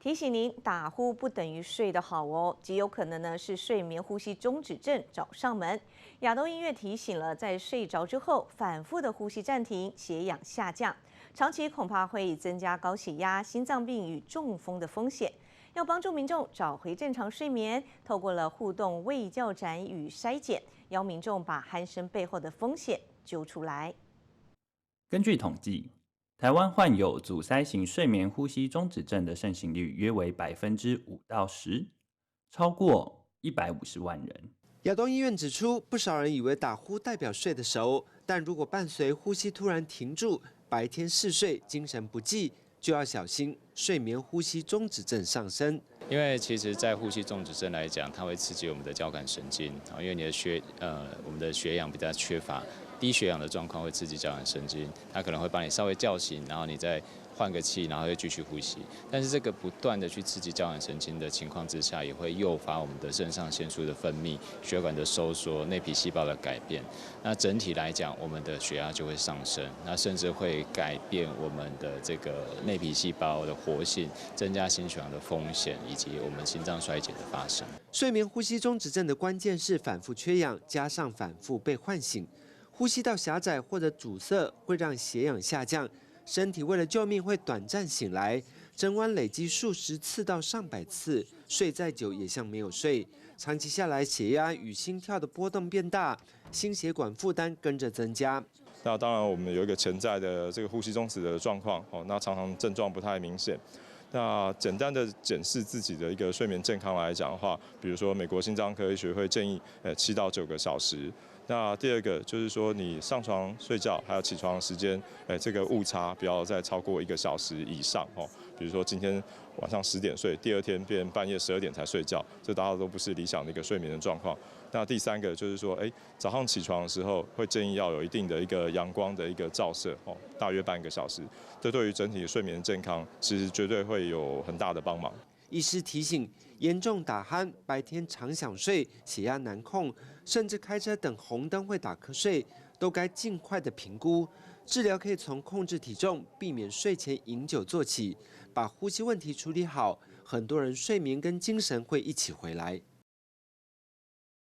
提醒您，打呼不等于睡得好哦，极有可能呢是睡眠呼吸中止症找上门。亚东医院提醒了，在睡着之后反复的呼吸暂停，血氧下降，长期恐怕会增加高血压、心脏病与中风的风险。要帮助民众找回正常睡眠，透过了互动卫教展与筛检，邀民众把鼾声背后的风险揪出来。根据统计，台湾患有阻塞型睡眠呼吸中止症的盛行率约为5%到10%，超过150万人。亚东医院指出，不少人以为打呼代表睡得熟，但如果伴随呼吸突然停住，白天嗜睡、精神不济，就要小心睡眠呼吸中止症上升。因为其实，在呼吸中止症来讲，它会刺激我们的交感神经，因为你的我们的血氧比较缺乏，低血氧的状况会刺激交感神经，它可能会把你稍微叫醒，然后你再换个气，然后又继续呼吸。但是这个不断的去刺激交感神经的情况之下，也会诱发我们的肾上腺素的分泌、血管的收缩、内皮细胞的改变。那整体来讲，我们的血压就会上升，那甚至会改变我们的这个内皮细胞的活性，增加心血管的风险，以及我们心脏衰竭的发生。睡眠呼吸中止症的关键是反复缺氧，加上反复被唤醒，呼吸道狭窄或者阻塞会让血氧下降。身体为了救命会短暂醒来，整晚累积数十次到上百次，睡再久也像没有睡。长期下来，血压与心跳的波动变大，心血管负担跟着增加。那当然，我们有一个潜在的这个呼吸中止的状况，那常常症状不太明显。那简单的检视自己的一个睡眠健康来讲的话，比如说美国心脏科医学会建议7到9个小时。那第二个就是说，你上床睡觉还有起床时间，这个误差不要再超过1个小时以上哦。比如说今天晚上10点睡，第二天变半夜12点才睡觉，这大家都不是理想的一个睡眠的状况。那第三个就是说，早上起床的时候会建议要有一定的一个阳光的一个照射哦，大约半个小时，这对于整体的睡眠健康其实绝对会有很大的帮忙。医师提醒，严重打鼾、白天常想睡、血压难控，甚至开车等红灯会打瞌睡，都该尽快的评估。治疗可以从控制体重、避免睡前饮酒做起，把呼吸问题处理好，很多人睡眠跟精神会一起回来。